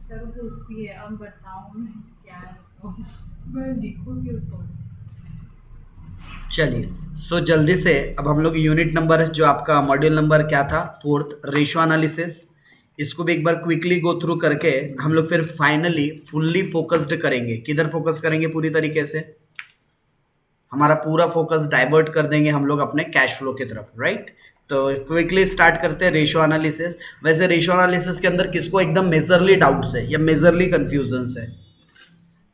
Sir वो पूछती है अब बताऊं मैं क्या है तो मैं लिखूंगी उसको। चलिए, सो जल्दी से अब हम लोग यूनिट नंबर जो आपका मॉड्यूल नंबर क्या था, फोर्थ, रेशियो एनालिसिस, इसको भी एक बार क्विकली गो थ्रू करके हम लोग फिर फाइनली फुल्ली फोकस्ड करेंगे। किधर फोकस करेंगे? पूरी तरीके से हमारा पूरा फोकस डाइवर्ट कर देंगे हम लोग अपने कैश फ्लो की तरफ, राइट? तो क्विकली स्टार्ट करते हैं रेशियो एनालिसिस। वैसे रेशियो एनालिसिस के अंदर किसको एकदम मेजरली डाउट्स है या मेजरली कंफ्यूजन्स है?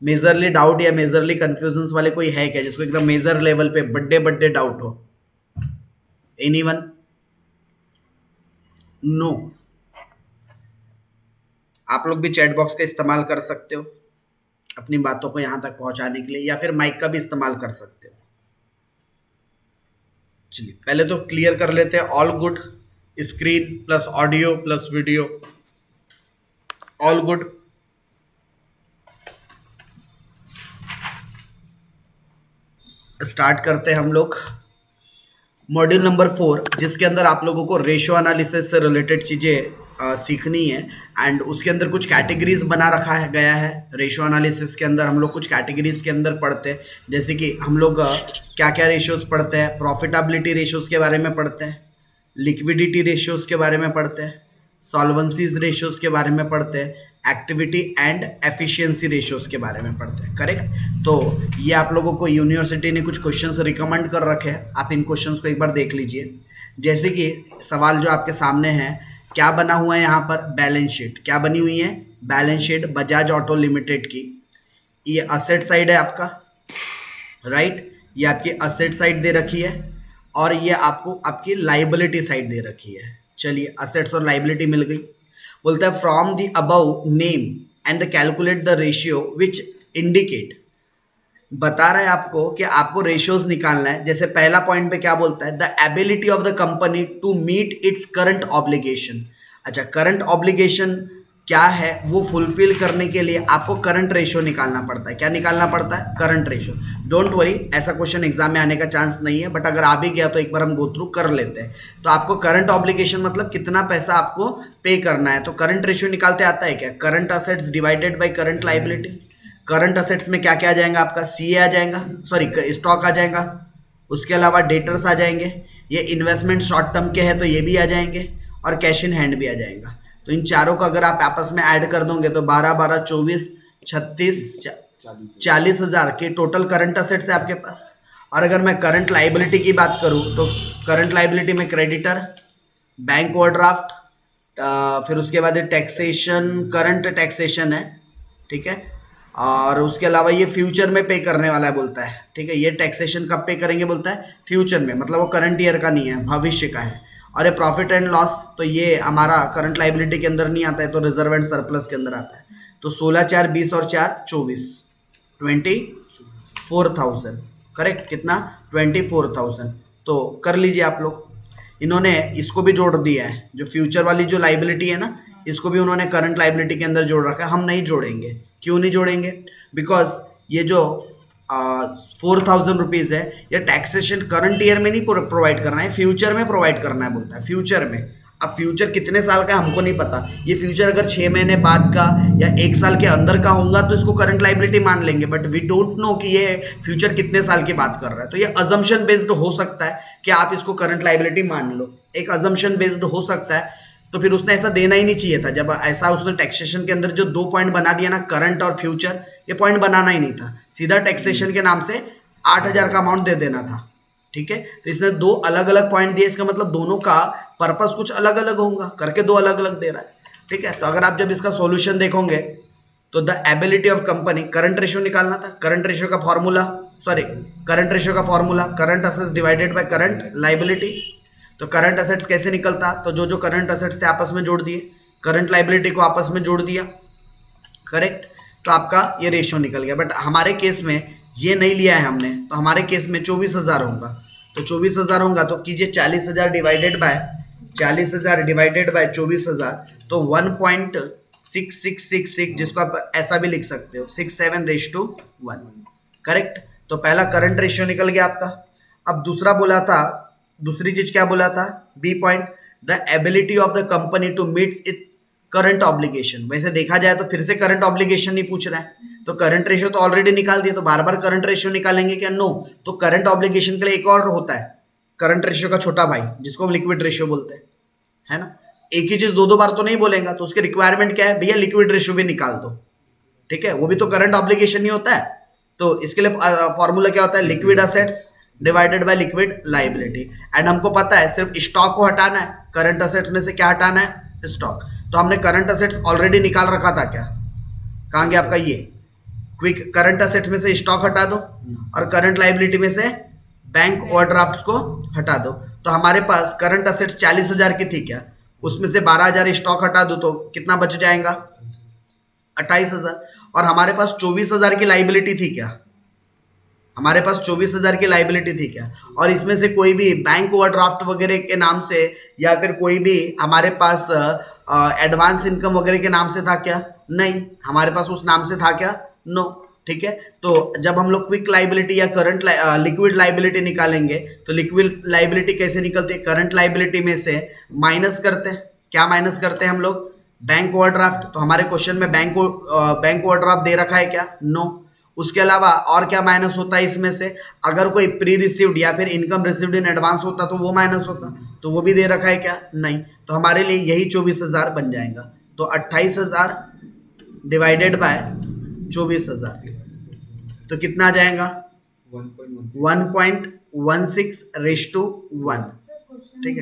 मेजरली डाउट या मेजरली कंफ्यूजन्स वाले कोई है क्या जिसको एकदम मेजर लेवल पे बड्डे बड्डे डाउट हो? एनीवन? नो। आप लोग भी चैट बॉक्स का इस्तेमाल कर सकते हो अपनी बातों को यहां तक पहुंचाने के लिए, या फिर माइक का भी इस्तेमाल कर सकते हो। चलिए पहले तो क्लियर कर लेते हैं। All good? Screen plus audio plus video, all good? Start करते हैं हम लोग मॉड्यूल नंबर 4, जिसके अंदर आप लोगों को रेशियो एनालिसिस से रिलेटेड चीज़ें सीखनी है। एंड उसके अंदर कुछ कैटेगरीज बना रखा है गया है। रेशियो एनालिसिस के अंदर हम लोग कुछ कैटेगरीज के अंदर पढ़ते हैं, जैसे कि हम लोग क्या क्या रेशियोज पढ़ते हैं। प्रॉफिटेबिलिटी रेशियोज के बारे में पढ़ते हैं, लिक्विडिटी रेशियोज के बारे में पढ़ते हैं, सॉल्वेंसीज रेशियोज के बारे में पढ़ते हैं, एक्टिविटी एंड एफिशिएंसी रेशियोज के बारे में पढ़ते हैं, करेक्ट? तो ये आप लोगों को यूनिवर्सिटी ने कुछ क्वेश्चंस रिकमेंड कर रखे हैं, आप इन क्वेश्चंस को एक बार देख लीजिए। जैसे कि सवाल जो आपके सामने है, क्या बना हुआ है यहाँ पर? Balance sheet. क्या बनी हुई है? Balance sheet Bajaj auto limited की। ये असेट साइड है आपका, राइट? ये आपकी असेट साइड दे रखी है और ये आपको आपकी लाइबिलिटी साइड दे रखी है। चलिए, असेट्स और लाइबिलिटी मिल गई। बोलता है from the above name and the calculate the ratio which indicate. बता रहा है आपको कि आपको रेशियोज निकालना है। जैसे पहला पॉइंट पे क्या बोलता है? The ability of the company to meet its current obligation. अच्छा, करंट ऑब्लिगेशन क्या है? वो फुलफिल करने के लिए आपको करंट रेशियो निकालना पड़ता है। क्या निकालना पड़ता है? Current ratio. डोंट वरी, ऐसा क्वेश्चन एग्जाम में आने का चांस नहीं है, बट अगर आ भी गया तो एक बार हम गो थ्रू कर लेते हैं। तो आपको करंट ऑब्लिगेशन मतलब कितना पैसा आपको पे करना है, तो करंट रेशियो निकालते आता है क्या? Current assets divided by current liability. Current assets में क्या क्या आ जाएगा आपका? सीए आ जाएगा, सॉरी स्टॉक आ जाएगा, उसके अलावा डेटर्स आ जाएंगे, ये इन्वेस्टमेंट शॉर्ट टर्म के हैं तो ये भी आ जाएंगे, और कैश इन हैंड भी आ जाएगा। तो इन चारों को अगर आप आपस में ऐड कर दोगे तो 12 24 36 40,000 के टोटल करंट असेट्स है आपके पास। और अगर मैं करंट लाइबिलिटी की बात करूं तो करंट लाइबिलिटी में क्रेडिटर, बैंक ओवरड्राफ्ट, फिर उसके बाद टैक्सेशन, करंट टैक्सेशन है, ठीक है? और उसके अलावा ये फ्यूचर में पे करने वाला है बोलता है, ठीक है? ये टैक्सेशन कब पे करेंगे बोलता है? फ्यूचर में, मतलब वो करंट ईयर का नहीं है, भविष्य का है। और ये प्रॉफिट एंड लॉस, तो ये हमारा करंट लाइबिलिटी के अंदर नहीं आता है, तो रिजर्व एंड सरप्लस के अंदर आता है। तो 16 4 20 और 4 24, 24,000, करेक्ट? कितना? 24,000। तो कर लीजिए आप लोग। इन्होंने इसको भी जोड़ दिया है, जो फ्यूचर वाली जो लाइबिलिटी है ना, इसको भी उन्होंने करंट लाइबिलिटी के अंदर जोड़ रखा है। हम नहीं जोड़ेंगे। क्यों नहीं जोड़ेंगे? बिकॉज ये जो 4,000 रुपीज़ है, ये टैक्सेशन करंट ईयर में नहीं प्रोवाइड करना है, फ्यूचर में प्रोवाइड करना है बोलता है, फ्यूचर में। अब फ्यूचर कितने साल का हमको नहीं पता। ये फ्यूचर अगर 6 महीने बाद का या 1 साल के अंदर का होगा तो इसको करंट लाइबिलिटी मान लेंगे, बट वी डोंट नो कि ये फ्यूचर कितने साल की बात कर रहा है। तो ये अजम्पशन बेस्ड हो सकता है कि आप इसको करंट लाइबिलिटी मान लो, एक अजम्पशन बेस्ड हो सकता है। तो फिर उसने ऐसा देना ही नहीं चाहिए था। जब ऐसा उसने टैक्सेशन के अंदर जो 2 पॉइंट बना दिया ना, करंट और फ्यूचर, ये पॉइंट बनाना ही नहीं था। सीधा टैक्सेशन के नाम से 8,000 का अमाउंट दे देना था, ठीक है? तो इसने 2 अलग अलग पॉइंट दिए, इसका मतलब दोनों का पर्पस कुछ अलग अलग होगा, करके 2 अलग अलग दे रहा है, ठीक है? तो अगर आप जब इसका सॉल्यूशन देखोगे तो the ability of company, current ratio निकालना था। करंट रेशियो का फॉर्मूला, सॉरी, करंट रेशियो का formula current assets divided by current liability. तो करंट असेट्स कैसे निकलता? तो जो जो करंट असेट्स थे आपस में जोड़ दिए, करंट लाइबिलिटी को आपस में जोड़ दिया, करेक्ट? तो आपका ये रेशियो निकल गया। बट हमारे केस में ये नहीं लिया है हमने, तो हमारे केस में 24,000 होगा। तो 24,000 होगा तो कीजिए 40,000 डिवाइडेड बाय 40,000 डिवाइडेड बाय 24,000, तो 1.6666, जिसको आप ऐसा भी लिख सकते हो, 67:1, करेक्ट? तो पहला करंट रेशियो निकल गया आपका। अब दूसरा बोला था, दूसरी चीज क्या बोला था? B point, the ability of the company to meet it current obligation. वैसे देखा जाए तो फिर से करंट ऑब्लिगेशन नहीं पूछ रहा है, तो करंट रेशियो तो ऑलरेडी निकाल दिया, तो बार बार करंट रेशियो निकालेंगे क्या? नो। तो करंट ऑब्लिगेशन के लिए एक और होता है करंट रेशियो का छोटा भाई, जिसको हम लिक्विड रेशियो बोलते हैं, है ना। एक ही चीज दो दो बार तो नहीं बोलेगा, तो उसकी रिक्वायरमेंट क्या है भैया? लिक्विड रेशियो भी निकाल दो, ठीक है, वो भी तो करंट ऑब्लिगेशन ही होता है। तो इसके लिए फॉर्मूला क्या होता है? Liquid assets divided by liquid liability. And हमको पता है सिर्फ स्टॉक को हटाना है, करंट असेट्स में से क्या हटाना है? स्टॉक। तो हमने करंट असेट्स ऑलरेडी निकाल रखा था क्या? कहाँ गया आपका ये क्विक? करंट असेट्स में से स्टॉक हटा दो और करंट लाइबिलिटी में से बैंक ओवरड्राफ्ट को हटा दो। तो हमारे पास करंट असेट्स 40,000 की थी क्या? उसमें से 12,000 स्टॉक हटा दो तो कितना बच जाएगा? 28,000। और हमारे पास 24,000 की लाइबिलिटी थी क्या? हमारे पास 24,000 की लाइबिलिटी थी क्या? और इसमें से कोई भी बैंक ओवरड्राफ्ट वगैरह के नाम से या फिर कोई भी हमारे पास एडवांस इनकम वगैरह के नाम से था क्या? नहीं, हमारे पास उस नाम से था क्या? नो। ठीक है, तो जब हम लोग क्विक लाइबिलिटी या करंट लिक्विड लाइबिलिटी निकालेंगे तो लिक्विड लाइबिलिटी कैसे निकलती है? करंट लाइबिलिटी में से माइनस करते हैं। क्या माइनस करते हैं हम लोग? Bank overdraft. तो हमारे क्वेश्चन में बैंक ओवरड्राफ्ट दे रखा है क्या? नो। उसके अलावा और क्या माइनस होता है इसमें से? अगर कोई प्री रिसीव्ड या फिर इनकम रिसीव्ड इन एडवांस होता तो वो माइनस होता, तो वो भी दे रखा है क्या? नहीं। तो हमारे लिए यही 24,000 बन जाएगा। तो 28,000 डिवाइडेड बाय 24,000 तो कितना आ जाएगा? 1.16:1। ठीक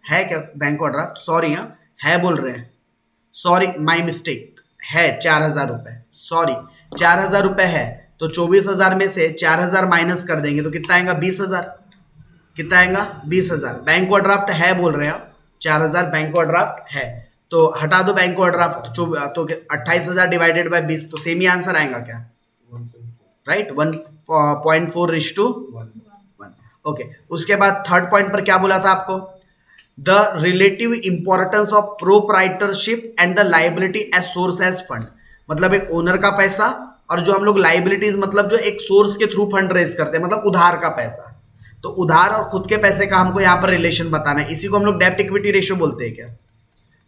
है क्या बैंक ओवरड्राफ्ट? सॉरी, हाँ है बोल रहे हैं, सॉरी माई मिस्टेक, है 4,000 रुपये, सॉरी 4,000 रुपये है। तो 24,000 में से 4,000 माइनस कर देंगे तो कितना आएगा? 20,000। कितना आएगा? 20,000। बैंक ओवरड्राफ्ट है बोल रहे हैं, 4,000 बैंक ओवरड्राफ्ट है, तो हटा दो बैंक ओवरड्राफ्ट। तो 28,000 डिवाइडेड बाय 20, तो सेम ही आंसर आएगा क्या? राइट, 1.4:1। ओके, उसके बाद थर्ड पॉइंट पर क्या बोला था आपको? The relative importance of proprietorship and the liability as source as fund. मतलब एक ओनर का पैसा और जो हम लोग लाइबिलिटीज मतलब जो एक सोर्स के थ्रू फंड रेज करते हैं, मतलब उधार का पैसा। तो उधार और खुद के पैसे का हमको यहाँ पर रिलेशन बताना है। इसी को हम लोग डेब्ट इक्विटी रेशियो बोलते हैं क्या?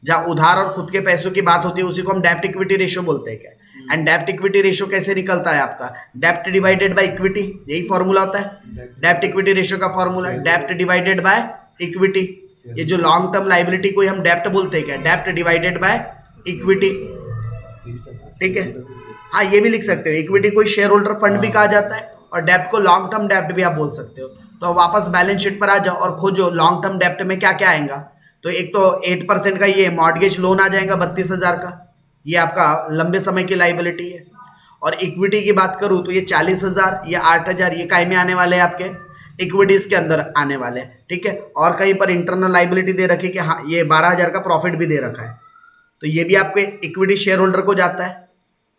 जहाँ उधार और खुद के पैसों की बात होती है उसी को हम डेब्ट इक्विटी रेशियो बोलते हैं क्या? एंड डेब्ट इक्विटी रेशियो कैसे निकलता है आपका? डेब्ट डिवाइडेड बाय इक्विटी, यही फॉर्मूला होता है डेब्ट इक्विटी रेशियो का फॉर्मूला, डेब्ट डिवाइडेड बाय इक्विटी। ये जो लॉन्ग टर्म लाइबिलिटी को हम डेब्ट बोलते हैं क्या? डेब्ट डिवाइडेड बाय इक्विटी। ठीक है, हाँ ये भी लिख सकते हो, इक्विटी कोई शेयर होल्डर फंड भी कहा जाता है और डेब्ट को लॉन्ग टर्म डेब्ट भी आप बोल सकते हो। तो वापस बैलेंस शीट पर आ जाओ और खोजो लॉन्ग टर्म डेब्ट में क्या क्या आएगा। तो एक तो 8% का ये मॉर्गेज लोन आ जाएगा 32,000 का, ये आपका लंबे समय की लाइबिलिटी है। और इक्विटी की बात करूँ तो ये 40,000 या 8,000 ये काय में आने वाले हैं? आपके इक्विटीज के अंदर आने वाले हैं। ठीक है, और कहीं पर इंटरनल लाइबिलिटी दे रखी है कि हाँ ये 12,000 का प्रॉफिट भी दे रखा है, तो ये भी आपके इक्विटी शेयर होल्डर को जाता है,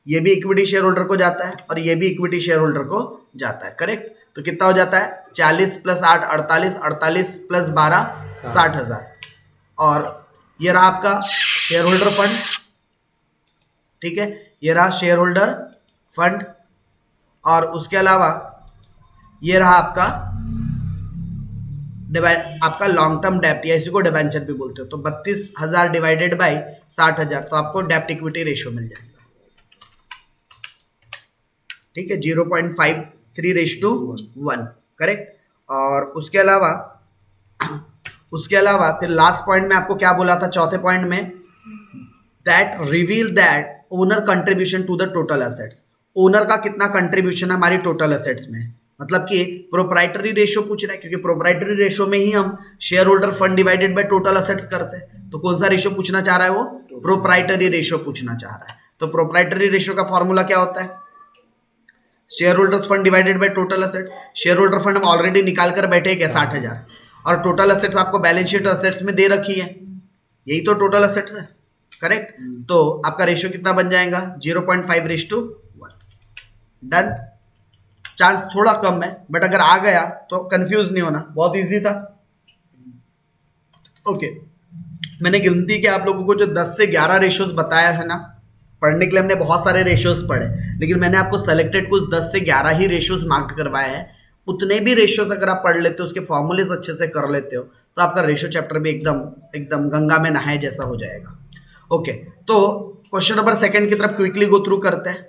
ये भी इक्विटी शेयर होल्डर को जाता है और ये भी इक्विटी शेयर होल्डर को जाता है। करेक्ट, तो कितना हो जाता है? 40 + 8 48, 48 + 12 60,000। और ये रहा आपका शेयर होल्डर फंड। ठीक है, ये रहा शेयर होल्डर फंड। और उसके अलावा ये रहा आपका लॉन्ग टर्म डेब्ट, या इसी को डिबेंचर भी बोलते हो। तो 32,000 डिवाइडेड बाई 60,000 तो आपको डेब्ट इक्विटी रेशियो मिल जाएगा। ठीक है, 0.53:1। करेक्ट। और उसके अलावा फिर लास्ट पॉइंट में आपको क्या बोला था? चौथे पॉइंट में that reveal that owner contribution to the total assets. Owner का कितना कंट्रीब्यूशन है हमारी टोटल एसेट्स में? मतलब कि प्रोप्राइटरी रेशियो पूछ रहा है, क्योंकि प्रोप्राइटरी रेशियो में ही हम share holder fund divided by total assets करते हैं। तो कौन सा रेशियो पूछना चाह रहा है वो? प्रोप्राइटरी रेशियो पूछना चाह रहा है। तो प्रोप्राइटरी रेशियो का फॉर्मूला क्या होता है? Share holders fund divided by total assets. Share holder fund हम ऑलरेडी निकाल कर बैठे हैं क्या? 60,000। और टोटल एसेट्स आपको बैलेंस शीट एसेट्स में दे रखी है, यही तो टोटल एसेट्स है। करेक्ट, तो आपका रेशियो कितना बन जाएगा? 0.5:1। डन। चांस थोड़ा कम है, बट अगर आ गया तो कंफ्यूज नहीं होना, बहुत इजी था। ओके, मैंने गिनती के आप लोगों को जो 10 से 11 रेशियोज बताया है ना, पढ़ने के लिए हमने बहुत सारे रेशियोज पढ़े, लेकिन मैंने आपको सेलेक्टेड कुछ 10 से 11 ही रेशियोज मार्क करवाए हैं। उतने भी रेशियोज अगर आप पढ़ लेते हो, उसके फॉर्मूलेज अच्छे से कर लेते हो, तो आपका रेशियो चैप्टर भी एकदम गंगा में नहाए जैसा हो जाएगा। ओके, तो क्वेश्चन नंबर सेकंड की तरफ क्विकली गो थ्रू करते हैं,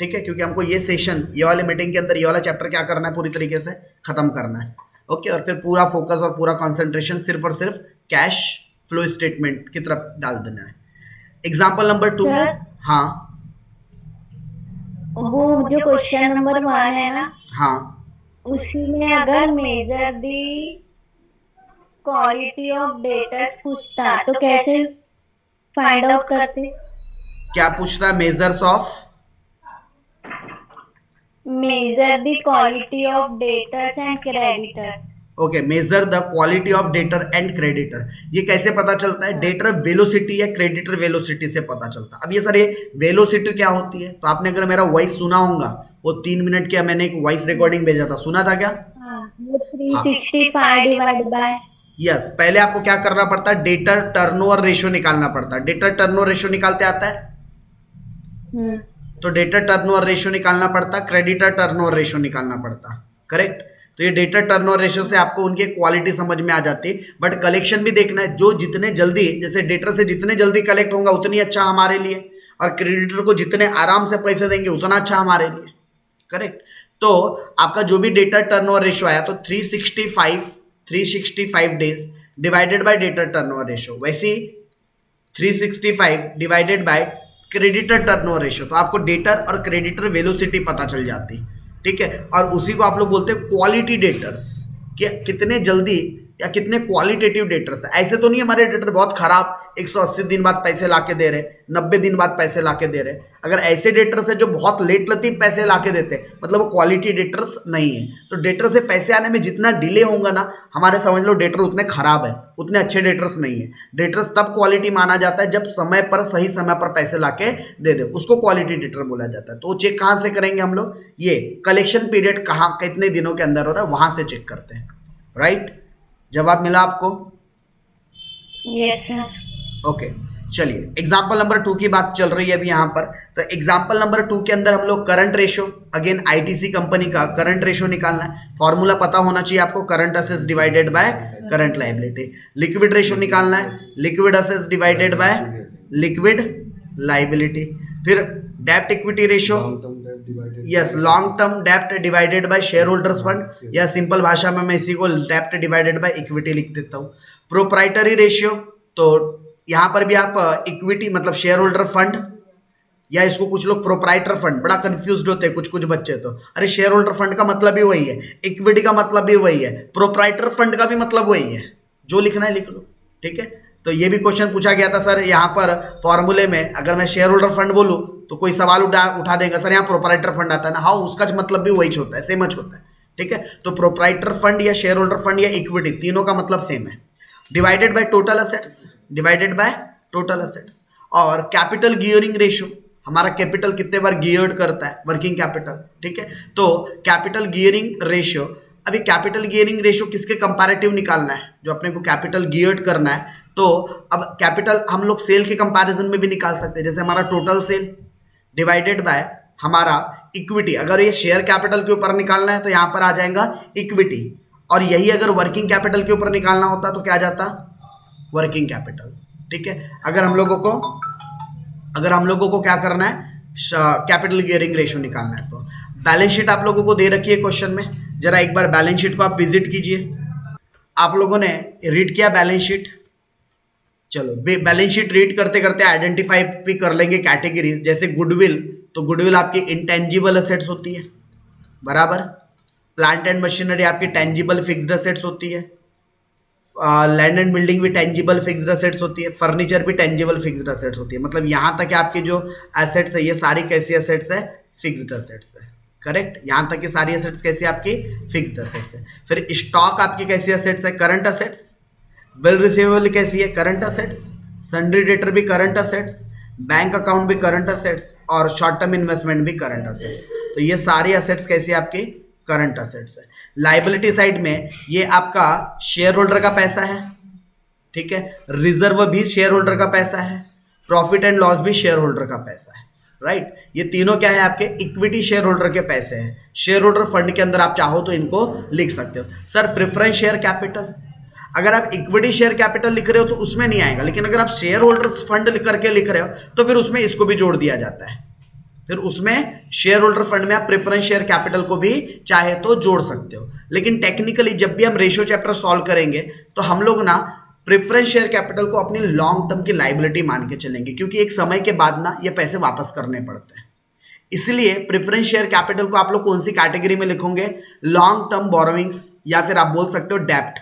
ठीक है, क्योंकि हमको ये सेशन, ये वाले मीटिंग के अंदर ये वाला चैप्टर क्या करना है, पूरी तरीके से खत्म करना है। ओके, और फिर पूरा फोकस और पूरा कंसंट्रेशन सिर्फ और सिर्फ कैश फ्लो स्टेटमेंट की तरफ डाल देना है। Example number 2। सर, हाँ वो जो क्वेश्चन नंबर 1 है ना, हाँ, उसी में अगर measure the quality of data पूछता तो कैसे फाइंड आउट करते? क्या पूछता है? Measures of, measure the quality of debtors and creditors. Okay, measure the quality of debtor and creditor. ये कैसे पता चलता है? डेटर वेलोसिटी या क्रेडिटर वेलोसिटी से पता चलता है। अब ये सर, ये वेलोसिटी क्या होती है? तो आपने अगर मेरा वॉइस सुना होगा, वो 3 मिनट का मैंने एक वॉइस रिकॉर्डिंग भेजा था, सुना था क्या? वो 365 डिवाइड बाय। यस, पहले आपको क्या करना पड़ता है? डेटर टर्नओवर रेशियो निकालना पड़ता है। डेटर टर्नओवर रेशियो निकालते आता है? तो डेटर टर्नओवर रेशियो निकालना पड़ता, क्रेडिटर टर्नओवर रेशियो निकालना पड़ता, करेक्ट। तो ये डेटर टर्नओवर रेशियो से आपको उनकी क्वालिटी समझ में आ जाती है। बट कलेक्शन भी देखना है, जो जितने जल्दी, जैसे डेटर से जितने जल्दी कलेक्ट होगा उतनी अच्छा हमारे लिए, और क्रेडिटर को जितने आराम से पैसे देंगे उतना अच्छा हमारे लिए, करेक्ट। तो आपका जो भी डेटर टर्नओवर रेशियो आया, तो 365 days divided by debtor turnover ratio, वैसे 365 divided by creditor turnover ratio. तो आपको डेटर और क्रेडिटर वेलोसिटी पता चल जाती, ठीक है। और उसी को आप लोग बोलते हैं क्वालिटी डेटर्स, कि कितने जल्दी या कितने क्वालिटेटिव डेटर्स है। ऐसे तो नहीं हमारे डेटर बहुत खराब 180 दिन बाद पैसे लाके दे रहे, 90 दिन बाद पैसे लाके दे रहे। अगर ऐसे डेटर्स है जो बहुत लेट लतीफ पैसे लाके देते, मतलब वो क्वालिटी डेटर्स नहीं है। तो डेटर से पैसे आने में जितना डिले होगा ना, हमारे समझ लो डेटर उतने खराब है, उतने अच्छे डेटर्स नहीं है। डेटर्स तब क्वालिटी माना जाता है जब समय पर, सही समय पर पैसे लाके दे दे, उसको क्वालिटी डेटर बोला जाता है। तो चेक कहाँ से करेंगे हम लोग? ये कलेक्शन पीरियड कहाँ, कितने दिनों के अंदर हो रहा है, वहां से चेक करते हैं, राइट। जवाब मिला आपको? Yes sir. ओके, चलिए एग्जाम्पल नंबर 2 की बात चल रही है अभी यहाँ पर। तो एग्जाम्पल नंबर 2 के अंदर हम लोग current ratio, again ITC company का करंट रेशियो निकालना है। फॉर्मूला पता होना चाहिए आपको, current assets divided by current liability. Liquid ratio निकालना है, liquid assets divided by liquid liability. फिर डेब्ट equity ratio, yes, long term डेब्ट divided by share holders fund, या सिंपल भाषा में मैं इसी को डेब्ट डिवाइडेड बाय इक्विटी लिख देता हूँ। प्रोप्राइटरी रेशियो, तो यहाँ पर भी आप इक्विटी मतलब शेयर होल्डर फंड, या इसको कुछ लोग प्रोप्राइटर फंड, बड़ा कंफ्यूज्ड होते हैं कुछ बच्चे तो, अरे शेयर होल्डर फंड का मतलब भी वही है, इक्विटी का मतलब भी वही है, प्रोप्राइटर फंड का भी मतलब वही है, जो लिखना है लिख लो, ठीक है। तो ये भी क्वेश्चन पूछा गया था सर, यहाँ पर फॉर्मूले में अगर मैं शेयर होल्डर फंड बोलूँ तो कोई सवाल उठा देगा, सर यहाँ प्रोप्राइटर फंड आता है ना, हाँ उसका मतलब भी वही होता है, सेम होता है, ठीक है। तो प्रोप्राइटर फंड या शेयर होल्डर फंड या इक्विटी, तीनों का मतलब सेम है। Divided by total assets, divided by total assets. और कैपिटल गियरिंग रेशियो, हमारा कैपिटल कितने बार गियर्ड करता है, वर्किंग कैपिटल, ठीक है। तो कैपिटल गियरिंग रेशियो, अभी कैपिटल गियरिंग रेशियो किसके कंपैरेटिव निकालना है, जो अपने को कैपिटल गियर्ड करना है। तो अब कैपिटल हम लोग सेल के कंपैरिजन में भी निकाल सकते हैं, जैसे हमारा टोटल सेल डिवाइडेड बाय हमारा इक्विटी। अगर ये शेयर कैपिटल के ऊपर निकालना है तो यहाँ पर आ जाएगा इक्विटी, और यही अगर वर्किंग कैपिटल के ऊपर निकालना होता तो क्या आ जाता, वर्किंग कैपिटल, ठीक है। अगर हम लोगों को क्या करना है, कैपिटल गियरिंग रेशियो निकालना है। तो बैलेंस शीट आप लोगों को दे रखी है क्वेश्चन में, जरा एक बार बैलेंस शीट को आप विजिट कीजिए। आप लोगों ने रीड किया बैलेंस शीट? चलो बैलेंस शीट रीड करते करते आइडेंटिफाई भी कर लेंगे कैटेगरीज, जैसे गुडविल, तो गुडविल आपकी इंटेंजिबल असेट्स होती है, बराबर। प्लांट एंड मशीनरी आपकी टेंजिबल फिक्स्ड असेट्स होती है, लैंड एंड बिल्डिंग भी टेंजिबल फिक्स्ड असेट्स होती है, फर्नीचर भी टेंजिबल फिक्स्ड असेट्स होती है। मतलब यहाँ तक आपकी जो एसेट्स है ये सारी कैसी असेट्स है, फिक्स्ड असेट्स है, करेक्ट। यहाँ तक की सारी असेट्स कैसी आपकी, फिक्स्ड असेट्स है। फिर स्टॉक आपकी कैसी असेट्स है, करंट असेट्स। बिल रिसीवेबल कैसी है, करंट असेट्स। सन्ड्री डेटर भी करंट असेट्स, बैंक अकाउंट भी करंट असेट्स, और शॉर्ट टर्म इन्वेस्टमेंट भी करंट असेट्स। तो ये सारी असेट्स कैसी आपकी, करंट असेट्स है। लायबिलिटी साइड में ये आपका शेयर होल्डर का पैसा है, ठीक है। रिजर्व भी शेयर होल्डर का पैसा है, प्रॉफिट एंड लॉस भी शेयर होल्डर का पैसा है, राइट। ये तीनों क्या है आपके, इक्विटी शेयर होल्डर के पैसे हैं। शेयर होल्डर फंड के अंदर आप चाहो तो इनको लिख सकते हो। सर प्रेफरेंस शेयर कैपिटल, अगर आप इक्विटी शेयर कैपिटल लिख रहे हो तो उसमें नहीं आएगा, लेकिन अगर आप शेयर होल्डर्स फंड करके लिख रहे हो तो फिर उसमें इसको भी जोड़ दिया जाता है। फिर उसमें शेयर होल्डर फंड में आप प्रेफरेंस शेयर कैपिटल को भी चाहे तो जोड़ सकते हो। लेकिन टेक्निकली जब भी हम रेशियो चैप्टर सॉल्व करेंगे तो हम लोग ना प्रेफरेंस शेयर कैपिटल को अपनी लॉन्ग टर्म की लाइबिलिटी मान के चलेंगे, क्योंकि एक समय के बाद ना ये पैसे वापस करने पड़ते हैं। इसलिए प्रेफरेंस शेयर कैपिटल को आप लोग कौन सी कैटेगरी में लिखोगे? लॉन्ग टर्म बोरोविंग्स, या फिर आप बोल सकते हो डेप्ट।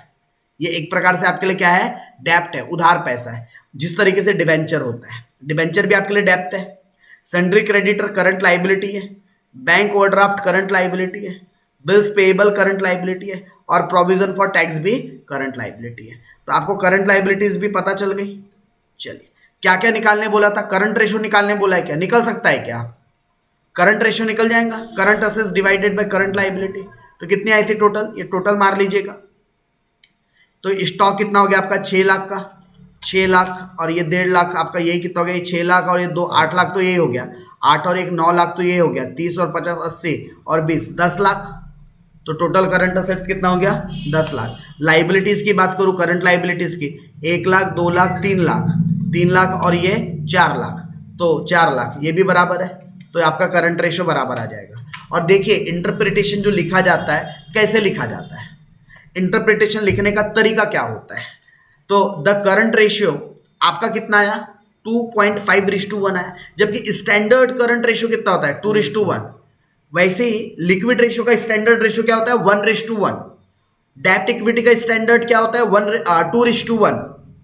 ये एक प्रकार से आपके लिए क्या है? डेप्ट है, उधार पैसा है। जिस तरीके से डिबेंचर होता है, डिबेंचर भी आपके लिए डेप्ट है। सन्ड्री क्रेडिटर करंट लाइबिलिटी है, बैंक ओवरड्राफ्ट करंट लाइबिलिटी है, बिल्स पेएबल करंट लाइबिलिटी है, और प्रोविजन फॉर टैक्स भी करंट लाइबिलिटी है। तो आपको करंट लाइबिलिटीज भी पता चल गई। चलिए, क्या क्या निकालने बोला था? करंट रेशो निकालने बोला है, क्या निकल सकता है क्या? करंट रेशो निकल जाएगा, current assets divided by current liability. तो कितनी आई थी टोटल? ये टोटल मार लीजिएगा। तो स्टॉक कितना हो गया आपका? 6 लाख का, 6 लाख, और ये 1.5 लाख आपका, यही कितना हो गया? 6 लाख और ये 2 8 लाख, तो यही हो गया। 8 और 1 9 लाख, तो ये हो गया 30 और 50 80 और 20 10 लाख। तो टोटल करंट असेट्स कितना हो गया? 10 लाख। लाइबिलिटीज की बात करूं, करंट लाइबिलिटीज की, 1 लाख 2 लाख 3 लाख, 3 लाख और ये 4 लाख, तो 4 लाख, ये भी बराबर है। तो आपका करंट रेशो बराबर आ जाएगा। और देखिए इंटरप्रिटेशन जो लिखा जाता है, कैसे लिखा जाता है, इंटरप्रिटेशन लिखने का तरीका क्या होता है? तो द करंट रेशियो आपका कितना आया? 2.5:1 आया, जबकि स्टैंडर्ड करंट रेशियो कितना होता है? 2:1। वैसे ही लिक्विड रेशियो का स्टैंडर्ड रेशियो क्या होता है? 1:1। डेब्ट इक्विटी का स्टैंडर्ड क्या होता है? 2:1।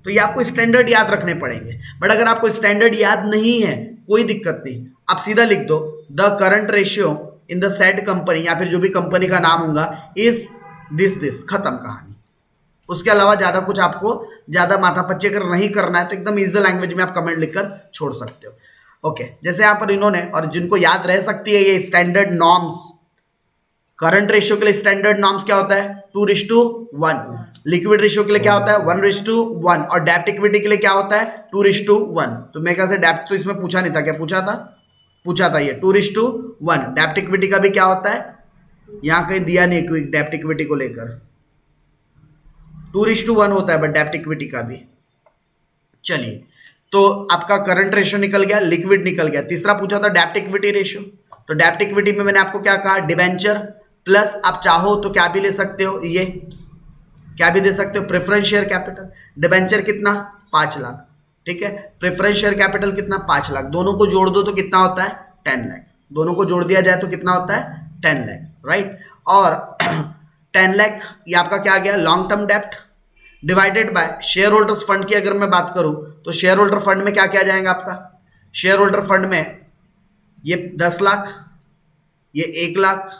तो ये आपको स्टैंडर्ड याद रखने पड़ेंगे। बट अगर आपको स्टैंडर्ड याद नहीं है, कोई दिक्कत नहीं, आप सीधा लिख दो the current ratio in the said company, या फिर जो भी कंपनी का नाम होगा, इज दिस, खत्म कहानी। उसके अलावा ज़्यादा कुछ आपको ज़्यादा माथापच्ची अगर नहीं करना है तो एकदम इजी लैंग्वेज में आप कमेंट लिखकर छोड़ सकते हो। ओके, जैसे यहाँ पर इन्होंने, और जिनको याद रह सकती है ये स्टैंडर्ड नॉर्म्स, करंट रेशियो के लिए स्टैंडर्ड नॉर्म्स क्या होता है? 2:1। लिक्विड रेशियो के लिए क्या होता है? 1:1। और डेब्ट इक्विटी के लिए क्या होता है? 2:1। तो मेरे ख्याल से डेब्ट तो इसमें पूछा नहीं था, क्या पूछा था? पूछा था ये 2:1। डेब्ट इक्विटी का भी क्या होता है? यहाँ कहीं दिया नहीं क्योंकि डेब्ट इक्विटी को लेकर 2:1 होता है, बट डेब्ट इक्विटी का भी। चलिए, तो आपका करंट रेशियो निकल गया, लिक्विड निकल गया। तीसरा पूछा था डेब्ट इक्विटी रेशियो। तो डेब्ट इक्विटी में मैंने आपको क्या कहा? डिबेंचर प्लस, आप चाहो तो क्या भी ले सकते हो, ये क्या भी दे सकते हो, प्रेफरेंस शेयर कैपिटल। डिबेंचर कितना? 5 लाख, ठीक है। प्रेफरेंस शेयर कैपिटल कितना? 5 लाख। दोनों को जोड़ दो तो कितना होता है? 10 लाख। दोनों को जोड़ दिया जाए तो कितना होता है? 10 लाख, राइट। और 10 लाख ये आपका क्या आ गया? लॉन्ग टर्म डेप्ट divided by share holders fund की अगर मैं बात करूं तो शेयर होल्डर फंड में क्या क्या जाएगा आपका? शेयर होल्डर फंड में ये 10 लाख, ये 1 लाख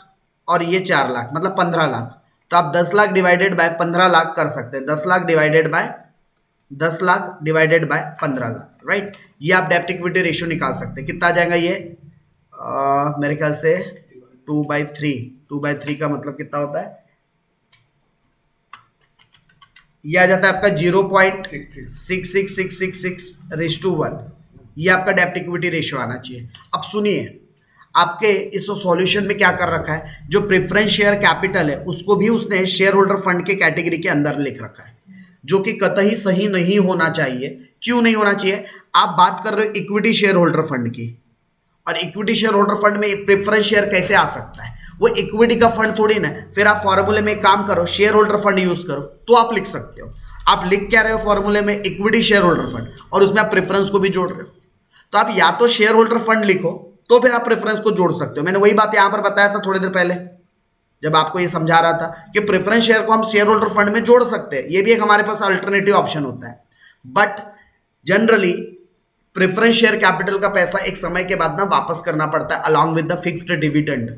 और ये 4 लाख, मतलब 15 लाख। तो आप 10 लाख डिवाइडेड बाय 15 लाख कर सकते हैं। 10 lakh divided by 15 lakh, right. ये आप डेब्ट इक्विटी रेशियो निकाल सकते हैं। कितना आ जाएगा ये? मेरे ख्याल से 2/3 का मतलब कितना होता है? ये आ जाता है आपका 0.66666:1। ये आपका डेब्ट इक्विटी रेशियो आना चाहिए। अब सुनिए, आपके इस सॉल्यूशन में क्या कर रखा है, जो प्रेफरेंस शेयर कैपिटल है उसको भी उसने शेयर होल्डर फंड के कैटेगरी के अंदर लिख रखा है, जो कि कतई सही नहीं होना चाहिए। क्यों नहीं होना चाहिए? आप बात कर रहे हो इक्विटी शेयर होल्डर फंड की, और इक्विटी शेयर होल्डर फंड में प्रेफरेंस शेयर कैसे आ सकता है? वो इक्विटी का फंड थोड़ी ना। फिर आप फॉर्मूले में एक काम करो, शेयर होल्डर फंड यूज करो, तो आप लिख सकते हो। आप लिख क्या रहे हो फॉर्मूले में? इक्विटी शेयर होल्डर फंड, और उसमें आप प्रेफरेंस को भी जोड़ रहे हो। तो आप या तो शेयर होल्डर फंड लिखो, तो फिर आप प्रेफरेंस को जोड़ सकते हो। मैंने वही बात यहां पर बताया था थोड़ी देर पहले, जब आपको ये समझा रहा था कि प्रेफरेंस शेयर को हम शेयर होल्डर फंड में जोड़ सकते हैं। ये भी एक हमारे पास अल्टरनेटिव ऑप्शन होता है। But generally preference share capital का पैसा एक समय के बाद ना वापस करना पड़ता है along with the fixed dividend,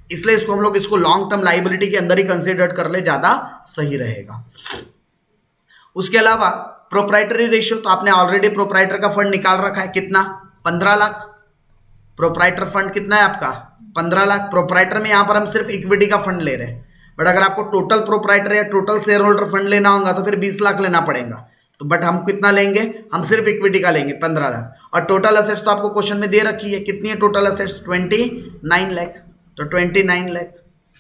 इसलिए इसको हम लोग इसको लॉन्ग टर्म लाइबिलिटी के अंदर ही कंसीडर कर ले, ज्यादा सही रहेगा। उसके अलावा प्रोप्राइटरी रेशियो, तो आपने ऑलरेडी प्रोप्राइटर का फंड निकाल रखा है। कितना? 15 लाख। प्रोप्राइटर फंड कितना है आपका? 15 लाख। प्रोप्राइटर में यहां पर हम सिर्फ इक्विटी का फंड ले रहे हैं, बट अगर आपको टोटल प्रोप्राइटर या टोटल शेयर होल्डर फंड लेना होगा तो फिर 20 लाख लेना पड़ेगा। तो बट हम कितना लेंगे? हम सिर्फ इक्विटी का लेंगे, 15 लाख। और टोटल असेट्स तो आपको क्वेश्चन में दे रखी है, कितनी है टोटल असेट्स? 29 लाख। तो 29 लाख,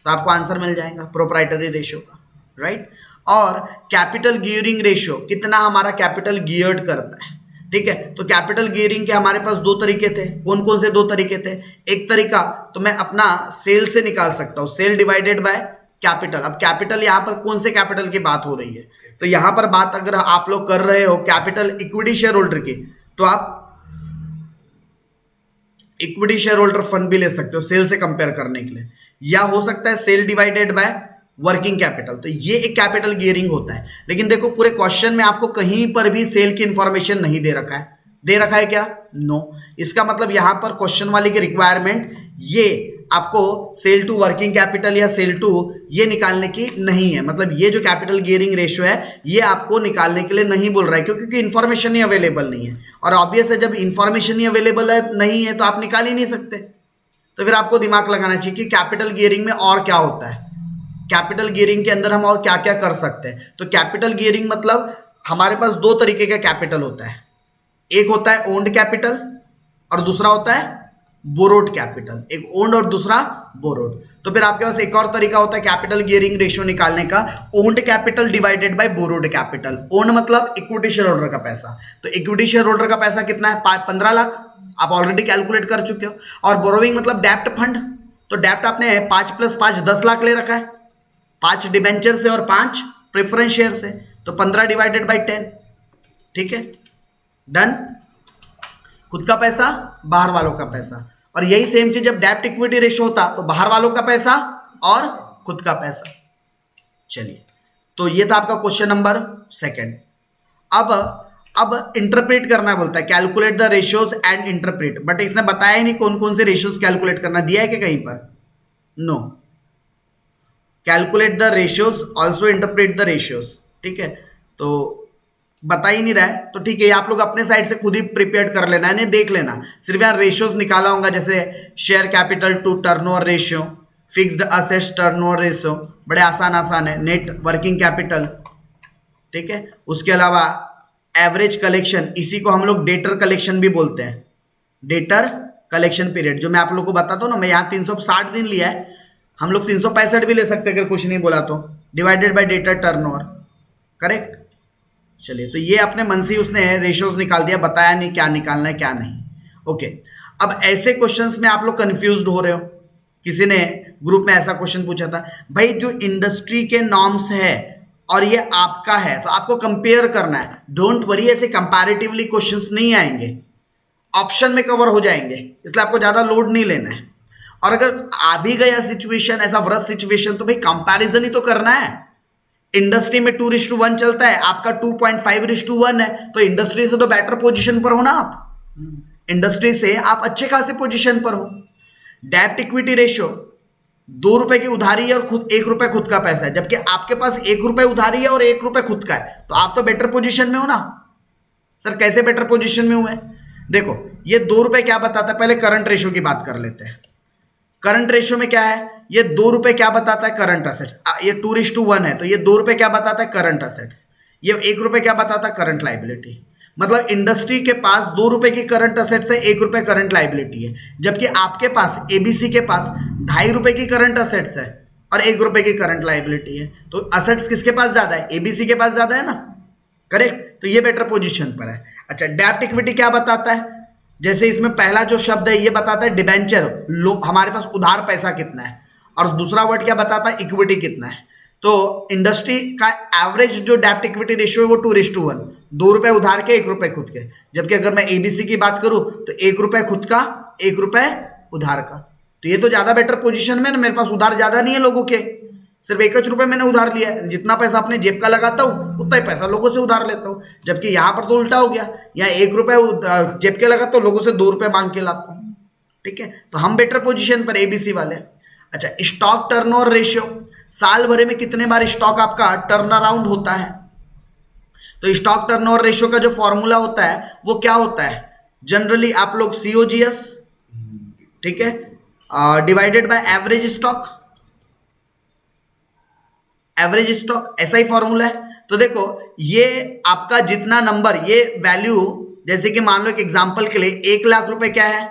तो आपको आंसर मिल जाएगा प्रोप्राइटरी रेशियो का। राइट। और कैपिटल गियरिंग रेशियो, कितना हमारा कैपिटल गियर्ड करता है, ठीक है। तो कैपिटल गियरिंग के हमारे पास दो तरीके थे। कौन कौन से दो तरीके थे? एक तरीका तो मैं अपना सेल से निकाल सकता हूं, सेल डिवाइडेड बाय कैपिटल। अब कैपिटल यहां पर कौन से कैपिटल की बात हो रही है? तो यहां पर बात अगर आप लोग कर रहे हो कैपिटल इक्विटी शेयर होल्डर की, तो आप इक्विटी शेयर होल्डर फंड भी ले सकते हो सेल से कंपेयर करने के लिए, या हो सकता है sale divided by working capital. तो ये एक कैपिटल गियरिंग होता है। लेकिन देखो पूरे क्वेश्चन में आपको कहीं पर भी सेल की इंफॉर्मेशन नहीं दे रखा है। दे रखा है क्या? नो। इसका मतलब यहां पर क्वेश्चन वाले की रिक्वायरमेंट ये आपको सेल टू वर्किंग कैपिटल या सेल टू ये निकालने की नहीं है। मतलब ये जो कैपिटल गियरिंग रेशियो है ये आपको निकालने के लिए नहीं बोल रहा है, क्योंकि इंफॉर्मेशन ही अवेलेबल नहीं है। और ऑब्वियस है जब इंफॉर्मेशन ही अवेलेबल है नहीं है तो आप निकाल ही नहीं सकते। तो फिर आपको दिमाग लगाना चाहिए कि कैपिटल गियरिंग में और क्या होता है, कैपिटल गियरिंग के अंदर हम और क्या क्या कर सकते हैं। तो कैपिटल गियरिंग मतलब हमारे पास दो तरीके का कैपिटल होता है। एक होता है ओन्ड कैपिटल और दूसरा होता है बोरोड कैपिटल। एक ओन्ड और दूसरा बोरोड। तो फिर आपके पास एक और तरीका होता है कैपिटल गियरिंग रेशियो निकालने का, owned capital divided by borrowed capital. Owned मतलब इक्विटी शेयर होल्डर का पैसा। तो इक्विटी शेयर होल्डर का पैसा कितना है? 15 लाख। आप ऑलरेडी कैलकुलेट कर चुके हो। और बोरोइंग मतलब डेप्ट फंड। तो डेप्ट आपने 5 + 5 10 लाख ले रखा है, 5 डिबेंचर से और 5 प्रेफरेंस शेयर से। तो 15 डिवाइडेड बाय 10, ठीक है, डन। खुद का पैसा, बाहर वालों का पैसा। और यही सेम चीज जब डेप्ट इक्विटी रेशियो होता तो बाहर वालों का पैसा और खुद का पैसा। चलिए, तो ये था आपका क्वेश्चन नंबर 2। अब इंटरप्रेट करना बोलता है, calculate the ratios and interpret. But इसने बताया ही नहीं कौन कौन से रेशियोज कैलकुलेट करना, दिया है कि कहीं पर? No. Calculate the ratios also interpret the ratios, ठीक है। तो बता ही नहीं रहा है तो ठीक है, आप लोग अपने साइड से खुद ही प्रिपेयर कर लेना है, देख लेना। सिर्फ यहाँ रेशियोज निकाला होगा, जैसे share capital to turnover ratio, fixed assets turnover ratio, बड़े आसान है। नेट वर्किंग कैपिटल, ठीक है। उसके अलावा एवरेज कलेक्शन, इसी को हम लोग डेटर कलेक्शन भी बोलते हैं, डेटर कलेक्शन पीरियड। जो मैं आप लोग को बताता हूँ ना, मैं यहाँ 360 दिन लिया है, हम लोग 365 भी ले सकते हैं अगर कुछ नहीं बोला तो, divided by debtor turnover, correct. चलिए, तो ये अपने मन से ही उसने रेशियोज निकाल दिया, बताया नहीं क्या निकालना है क्या नहीं। ओके, अब ऐसे क्वेश्चंस में आप लोग कंफ्यूज्ड हो रहे हो। किसी ने ग्रुप में ऐसा क्वेश्चन पूछा था, भाई जो इंडस्ट्री के नॉर्म्स है और ये आपका है तो आपको कंपेयर करना है। डोंट वरी, ऐसे कंपैरेटिवली क्वेश्चंस नहीं आएंगे, ऑप्शन में कवर हो जाएंगे, इसलिए आपको ज्यादा लोड नहीं लेना है। और अगर आ भी गया सिचुएशन, ऐसा वर्स्ट सिचुएशन, तो भाई कंपैरिजन ही तो करना है। इंडस्ट्री में 2:1 चलता है, आपका 2.5:1 है, तो इंडस्ट्री से तो बेटर पोजीशन पर हो ना आप। इंडस्ट्री से आप अच्छे खासे पोजीशन पर हो। डेब्ट इक्विटी रेशियो, 2 रुपए की उधारी है और खुद 1 रुपए खुद का पैसा है, जबकि आपके पास 1 रुपए उधारी है और 1 रुपए खुद का है, तो आप तो बेटर पोजीशन में हो ना। सर कैसे बेटर पोजीशन में हुए? देखो, ये 2 रुपए क्या बताता है, पहले करंट रेशियो की बात कर लेते हैं। करंट रेशियो में क्या है, ये 2 रुपए क्या बताता है? Current assets. ये 2:1 है, तो ये 2 रुपए क्या बताता है? Current assets. ये 1 रुपए क्या बताता है? Current liability. मतलब इंडस्ट्री के पास 2 रुपए की करंट असेट्स है, 1 रुपए करंट लाइबिलिटी है, जबकि आपके पास एबीसी के पास 2.5 रुपए की करंट असेट्स है और 1 रुपए की करंट लाइबिलिटी है। तो असेट्स किसके पास ज्यादा है? एबीसी के पास ज्यादा है ना, करेक्ट। तो ये बेटर पोजीशन पर है। अच्छा, डेब्ट इक्विटी क्या बताता है? जैसे इसमें पहला जो शब्द है ये बताता है डिबेंचर, हमारे पास उधार पैसा कितना है, और दूसरा वर्ड क्या बताता है? इक्विटी कितना है। तो इंडस्ट्री का एवरेज जो डेब्ट इक्विटी रेशियो है वो 2:1, 2 रुपए उधार के 1 रुपए खुद के। जबकि अगर मैं एबीसी की बात करूं तो 1 रुपए खुद का, 1 रुपए उधार का। तो ये तो ज्यादा बेटर पोजीशन में ना, मेरे पास उधार ज्यादा नहीं है लोगों के, सिर्फ 1 रुपए मैंने उधार लिया है। जितना पैसा अपने जेब का लगाता हूँ उतना ही पैसा लोगों से उधार लेता हूँ। जबकि यहाँ पर तो उल्टा हो गया, यहाँ 1 रुपए जेब के लगाता हूँ, लोगों से 2 रुपए मांग के लाता हूँ, ठीक है। तो हम बेटर पोजीशन पर एबीसी वाले। अच्छा, स्टॉक टर्नओवर रेशियो, साल भरे में कितने बार स्टॉक आपका टर्न अराउंड होता है। तो स्टॉक टर्नओवर रेशियो का जो फॉर्मूला होता है वो क्या होता है? जनरली आप लोग COGS, ठीक है, divided by average stock, average stock, ऐसा ही फॉर्मूला है। तो देखो, ये आपका जितना नंबर, ये वैल्यू, जैसे कि मान लो एक एग्जांपल के लिए 1 लाख रुपए क्या है?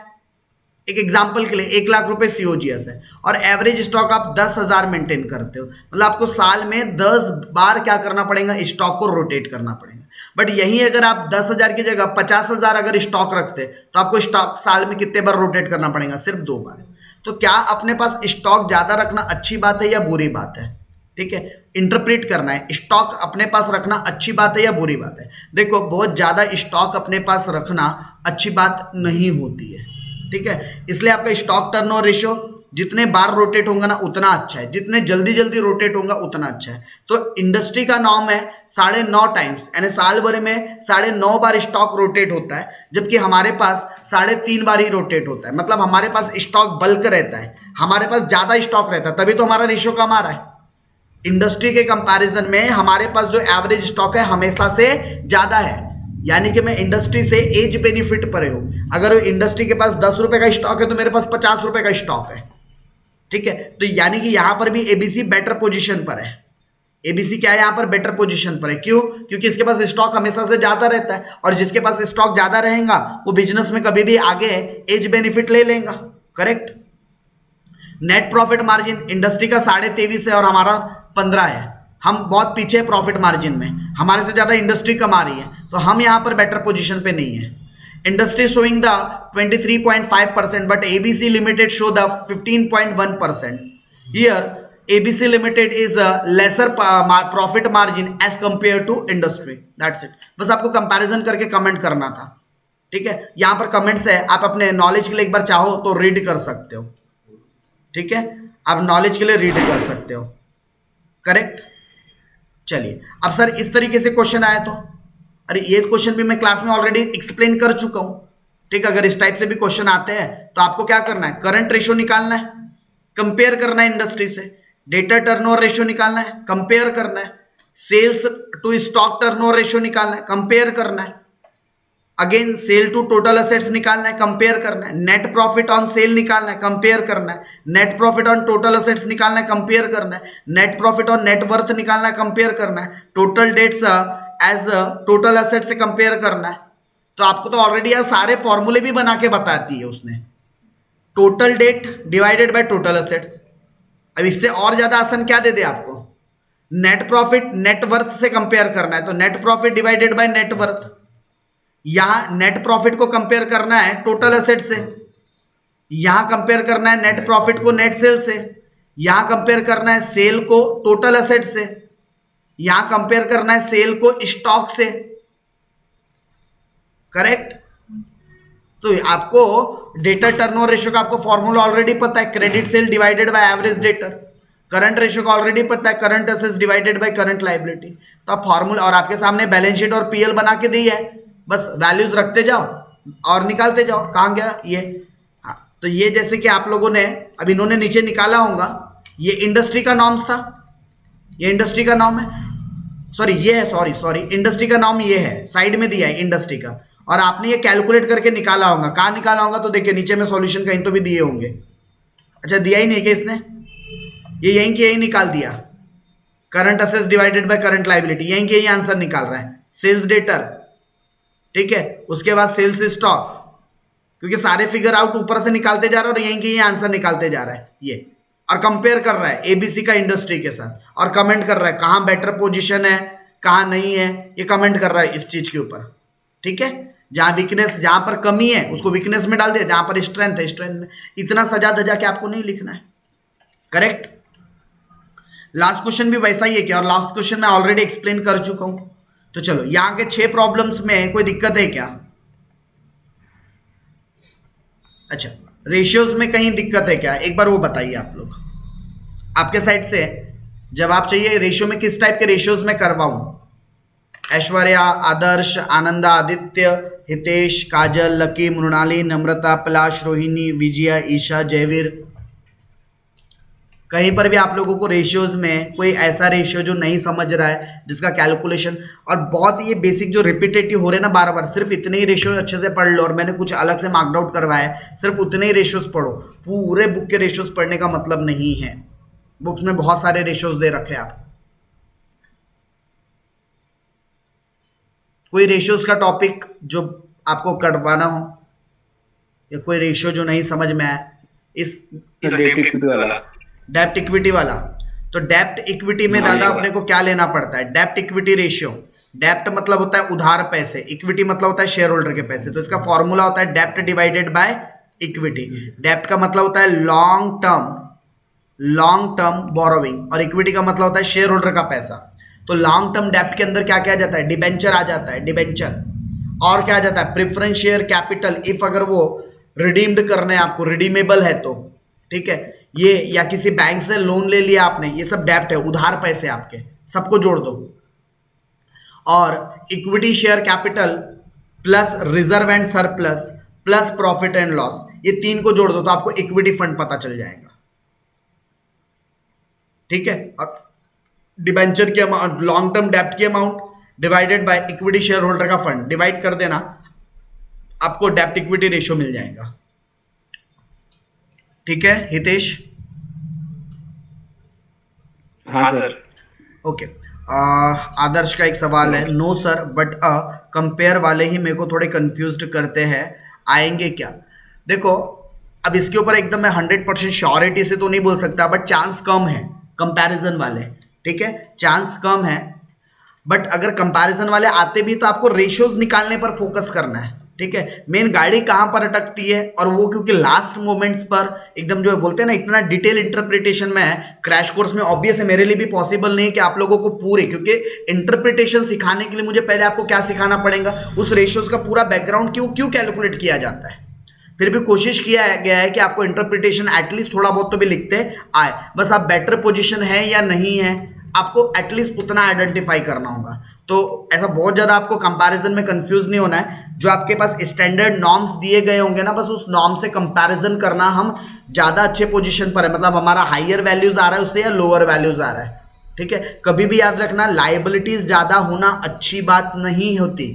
एक एग्जाम्पल के लिए 1 लाख रुपए सीओजीएस है और एवरेज स्टॉक आप 10,000 मेंटेन करते हो, मतलब आपको साल में 10 बार क्या करना पड़ेगा, स्टॉक को रोटेट करना पड़ेगा। बट यही अगर आप 10,000 की जगह 50,000 अगर स्टॉक रखते तो आपको स्टॉक साल में कितने बार रोटेट करना पड़ेगा, सिर्फ 2 बार। तो क्या अपने पास स्टॉक ज्यादा रखना अच्छी बात है या बुरी बात है? ठीक है, इंटरप्रेट करना है, स्टॉक अपने पास रखना अच्छी बात है या बुरी बात है। देखो, बहुत ज्यादा स्टॉक अपने पास रखना अच्छी बात नहीं होती है, ठीक है। इसलिए आपका स्टॉक टर्नओवर रेशियो जितने बार रोटेट होगा ना उतना अच्छा है, जितने जल्दी जल्दी रोटेट होगा उतना अच्छा है। तो इंडस्ट्री का नॉर्म है 9.5 टाइम्स, यानी साल भर में 9.5 बार स्टॉक रोटेट होता है, जबकि हमारे पास 3.5 बार ही रोटेट होता है। मतलब हमारे पास स्टॉक बल्क रहता है, हमारे पास ज्यादा स्टॉक रहता है, तभी तो हमारा रेशियो कम आ रहा है। इंडस्ट्री के कंपैरिजन में हमारे पास जो एवरेज स्टॉक है हमेशा से ज्यादा है, यानी कि मैं इंडस्ट्री से एज बेनिफिट पर हूं। अगर इंडस्ट्री के पास 10 रुपए का स्टॉक है तो मेरे पास 50 रुपए का स्टॉक है, ठीक है। तो यानी कि यहां पर भी एबीसी बेटर पोजीशन पर है। एबीसी क्या है, यहां पर बेटर पोजीशन पर है। क्यों? क्योंकि इसके पास स्टॉक हमेशा से ज्यादा रहता है, और जिसके पास स्टॉक ज्यादा रहेगा वो बिजनेस में कभी भी आगे एज बेनिफिट ले लेगा। Correct. Net profit margin industry का 23.5 है और हमारा 15 है। हम बहुत पीछे है प्रॉफिट मार्जिन में, हमारे से ज्यादा इंडस्ट्री कमा रही है, तो हम यहां पर बेटर पोजीशन पे नहीं है। Industry showing the 23.5%, but ABC limited show the 15.1%। Here ABC limited is lesser profit margin as compare to industry. That's it. बस आपको कंपैरिजन करके कमेंट करना था, ठीक है। यहां पर कमेंट्स है, आप अपने नॉलेज के लिए एक बार चाहो तो रीड कर सकते हो, ठीक है। आप नॉलेज के लिए रीड कर सकते हो। करेक्ट। चलिए, अब सर इस तरीके से क्वेश्चन आया तो, अरे ये क्वेश्चन भी मैं क्लास में ऑलरेडी एक्सप्लेन कर चुका हूं, ठीक। अगर इस टाइप से भी क्वेश्चन आते हैं तो आपको क्या करना है, करंट रेशियो निकालना है, कंपेयर करना है इंडस्ट्री से। डेटा टर्नओवर रेशियो निकालना है, कंपेयर करना है। Sales to stock turnover ratio निकालना है, कंपेयर करना है। Again sale to total assets निकालना है, कंपेयर करना है। नेट प्रॉफिट ऑन सेल निकालना है, कंपेयर करना है। Net profit on total assets निकालना है, कंपेयर करना है। Net profit on net worth निकालना है, कंपेयर करना है। Total debts as total asset से कंपेयर करना है। तो आपको तो ऑलरेडी यार सारे फॉर्मूले भी बना के बताती है उसने। Total date divided by total assets. अब इससे और ज्यादा आसान क्या दे दे आपको, नेट प्रॉफिट नेट वर्थ से कंपेयर करना है, तो net profit divided by net worth. यहां नेट प्रॉफिट को कंपेयर करना है टोटल असेट से, यहां कंपेयर करना है नेट प्रॉफिट को नेट सेल से, यहां कंपेयर करना है सेल को टोटल असेट से, यहां कंपेयर करना है सेल को स्टॉक से। करेक्ट। तो आपको डेटा टर्नओवर रेशियो का आपको फॉर्मूला ऑलरेडी पता है, credit sale divided by average debtor. Current ratio का ऑलरेडी पता है, current assets divided by current liability. तो आप फॉर्मूला, और आपके सामने बैलेंस शीट और पीएल बना के दी है, बस वैल्यूज रखते जाओ और निकालते जाओ। कहां गया ये? हाँ, तो ये जैसे कि आप लोगों ने अब इन्होंने नीचे निकाला होगा, ये इंडस्ट्री का नॉर्म्स था, ये इंडस्ट्री का नॉर्म है, सॉरी ये है, सॉरी इंडस्ट्री का नॉर्म ये है, साइड में दिया है इंडस्ट्री का, और आपने ये कैलकुलेट करके निकाला होगा। कहां निकाला होगा? तो देखिए नीचे में सॉल्यूशन कहीं तो भी दिए होंगे। अच्छा, दिया ही नहीं कि इसने, ये यहीं के यहीं निकाल दिया। Current assets divided by current liability, यहीं के यहीं आंसर निकाल रहा है। सेल्स डेटर, ठीक है, उसके बाद सेल्स स्टॉक, क्योंकि सारे फिगर आउट ऊपर से निकालते जा रहा है और यहीं के यहीं आंसर निकालते जा रहा है ये। और कंपेयर कर रहा है एबीसी का इंडस्ट्री के साथ, और कमेंट कर रहा है कहां बेटर पोजीशन है कहां नहीं है, ये कमेंट कर रहा है इस चीज के ऊपर, ठीक है। जहां वीकनेस, जहां पर कमी है उसको वीकनेस में डाल दिया, जहां पर स्ट्रेंथ है स्ट्रेंथ में। इतना सजा धजा के आपको नहीं लिखना है। करेक्ट। लास्ट क्वेश्चन भी वैसा ही है क्या, और लास्ट क्वेश्चन मैं ऑलरेडी एक्सप्लेन कर चुका हूं। तो चलो, यहां के 6 प्रॉब्लम्स में कोई दिक्कत है क्या? अच्छा, रेशियोज में कहीं दिक्कत है क्या, एक बार वो बताइए आप लोग आपके साइड से। जवाब चाहिए रेशियो में, किस टाइप के रेशियोज में करवाऊं? ऐश्वर्या, आदर्श, आनंदा, आदित्य, हितेश, काजल, लकी, मृणाली, नम्रता, पलाश, रोहिणी, विजया, ईशा, जयवीर, कहीं पर भी आप लोगों को रेशियोज में कोई ऐसा रेशियो जो नहीं समझ रहा है, जिसका कैलकुलेशन, और बहुत ये बेसिक जो रिपीटेटिव हो रहे हैं ना बार बार, सिर्फ इतने ही रेशियोज अच्छे से पढ़ लो, और मैंने कुछ अलग से मार्कड आउट करवाया है, सिर्फ उतने ही रेशियोज पढ़ो। पूरे बुक के रेशियोज पढ़ने का मतलब नहीं है, बुक्स में बहुत सारे रेशियोज दे रखे हैं आपको। कोई रेशियोज का टॉपिक जो आपको करवाना हो या कोई रेशियो जो नहीं समझ में आया इस डेट इक्विटी वाला। डेप्ट इक्विटी वाला। तो डेप्ट इक्विटी में दादा अपने को क्या लेना पड़ता है? डेप्ट इक्विटी रेशियो। डेप्ट मतलब होता है उधार पैसे, इक्विटी मतलब होता है शेयर होल्डर के पैसे। तो इसका फॉर्मूला होता है डेप्ट डिवाइडेड बाय इक्विटी। डेप्ट का मतलब होता है लॉन्ग टर्म बोरोविंग, और इक्विटी का मतलब होता है शेयर होल्डर का पैसा। तो लॉन्ग टर्म डेप्ट के अंदर क्या क्या आ जाता है? डिबेंचर आ जाता है, डिबेंचर। और क्या आ जाता है? प्रेफरेंस शेयर कैपिटल, इफ अगर वो रिडीम्ड करने आपको, रिडीमेबल है तो, ठीक है, ये, या किसी बैंक से लोन ले लिया आपने, ये सब डेप्ट है, उधार पैसे आपके, सबको जोड़ दो। और equity share capital plus reserve and surplus plus profit and loss, ये तीन को जोड़ दो तो आपको इक्विटी फंड पता चल जाएगा। ठीक है, और डिबेंचर की अमाउंट, लॉन्ग टर्म डेप्ट की amount divided by equity share holder का फंड, डिवाइड कर देना, आपको डेप्ट इक्विटी रेशियो मिल जाएगा। ठीक है हितेश? हाँ सर। ओके। आदर्श का एक सवाल है, नो सर बट कंपेयर वाले ही मेरे को थोड़े कंफ्यूज्ड करते हैं, आएंगे क्या? देखो, अब इसके ऊपर एकदम मैं 100% श्योरिटी से तो नहीं बोल सकता, बट चांस कम है कंपैरिजन वाले। ठीक है, चांस कम है, बट अगर कंपैरिजन वाले आते भी तो आपको रेशियोज निकालने पर फोकस करना है। ठीक है, मेन गाड़ी कहां पर अटकती है, और वो क्योंकि लास्ट मोमेंट्स पर एकदम जो बोलते हैं ना, इतना डिटेल इंटरप्रिटेशन में है क्रैश कोर्स में, ऑब्वियस है मेरे लिए भी पॉसिबल नहीं है कि आप लोगों को पूरे, क्योंकि इंटरप्रिटेशन सिखाने के लिए मुझे पहले आपको क्या सिखाना पड़ेगा, उस रेशियोज का पूरा बैकग्राउंड क्यों कैलकुलेट किया जाता है। फिर भी कोशिश किया गया है कि आपको इंटरप्रिटेशन एटलीस्ट थोड़ा बहुत तो भी लिखते आए, बस आप बेटर पोजीशन है या नहीं है, आपको एटलीस्ट उतना आइडेंटिफाई करना होगा। तो ऐसा बहुत ज़्यादा आपको कंपैरिजन में कंफ्यूज नहीं होना है। जो आपके पास स्टैंडर्ड नॉर्म्स दिए गए होंगे ना, बस उस नॉर्म से कंपैरिजन करना, हम ज़्यादा अच्छे पोजीशन पर है, मतलब हमारा हायर वैल्यूज आ रहा है उससे या लोअर वैल्यूज आ रहा है। ठीक है, कभी भी याद रखना, लाइबिलिटीज ज़्यादा होना अच्छी बात नहीं होती।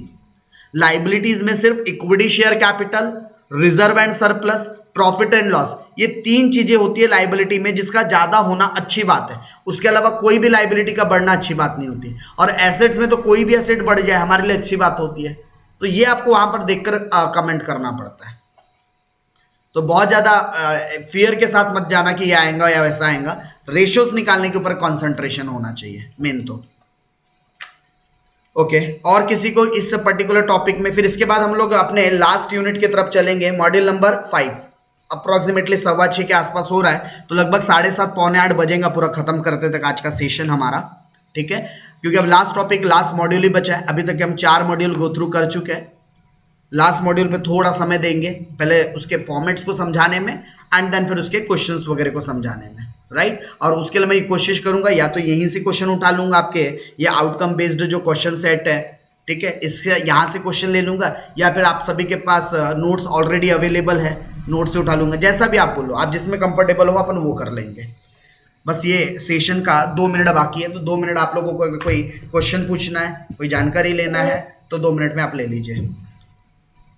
लाइबिलिटीज में सिर्फ equity share capital, reserve and surplus, profit and loss, ये तीन चीजें होती है लाइबिलिटी में, जिसका ज्यादा होना अच्छी बात है। उसके अलावा कोई भी लाइबिलिटी का बढ़ना अच्छी बात नहीं होती। और एसेट्स में तो कोई भी एसेट बढ़ जाए हमारे लिए अच्छी बात होती है। तो ये आपको वहां पर देखकर कमेंट करना पड़ता है। तो बहुत ज्यादा फियर के साथ मत जाना कि ये आएगा या वैसा आएगा। रेशियोज निकालने के ऊपर कॉन्सेंट्रेशन होना चाहिए मेन तो। ओके, और किसी को इस पर्टिकुलर टॉपिक में, फिर इसके बाद हम लोग अपने लास्ट यूनिट की तरफ चलेंगे, मॉड्यूल नंबर 5। अप्रोक्सीमेटली 6:15 के आसपास हो रहा है, तो लगभग 7:30 पौने 8 बजेगा पूरा खत्म करते तक आज का सेशन हमारा। ठीक है, क्योंकि अब लास्ट टॉपिक, लास्ट मॉड्यूल ही बचा है। अभी तक हम 4 मॉड्यूल गो थ्रू कर चुके हैं। लास्ट मॉड्यूल पे थोड़ा समय देंगे, पहले उसके फॉर्मेट्स को समझाने में, एंड देन फिर उसके क्वेश्चंस वगैरह को समझाने में, राइट। और उसके लिए मैं ये कोशिश करूंगा, या तो यहीं से क्वेश्चन उठा लूंगा आपके, ये आउटकम बेस्ड जो क्वेश्चन सेट है, ठीक है, इसके यहाँ से क्वेश्चन ले लूंगा, या फिर आप सभी के पास नोट्स ऑलरेडी अवेलेबल है, नोट से उठा लूंगा, जैसा भी आप बोलो, आप जिसमें कंफर्टेबल हो अपन वो कर लेंगे। बस ये सेशन का 2 मिनट बाकी है, तो 2 मिनट आप लोगों को अगर कोई क्वेश्चन पूछना है, कोई जानकारी लेना है, तो 2 मिनट में आप ले लीजिए।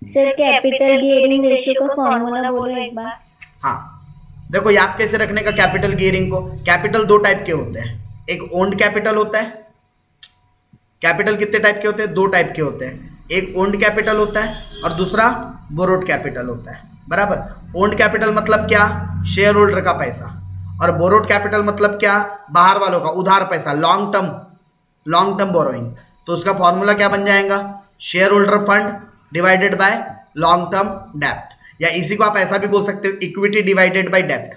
सर कैपिटल गियरिंग रेशियो का फॉर्मूला बोलो एक बार। हाँ, देखो याद कैसे रखने का कैपिटल गियरिंग को। कैपिटल 2 टाइप के होते हैं, एक ओन्ड कैपिटल होता है। कैपिटल कितने टाइप के होते हैं? 2 टाइप के होते हैं, एक ओन्ड कैपिटल होता है और दूसरा बोरोड कैपिटल होता है, बराबर। ओन्ड कैपिटल मतलब क्या? शेयर होल्डर का पैसा। और बोरोड कैपिटल मतलब क्या? बाहर वालों का उधार पैसा, लॉन्ग टर्म बोरोइंग। तो उसका फॉर्मूला क्या बन जाएगा? Share holder fund divided by long term डेप्ट, या इसी को आप ऐसा भी बोल सकते हो, इक्विटी डिवाइडेड बाय डेप्ट।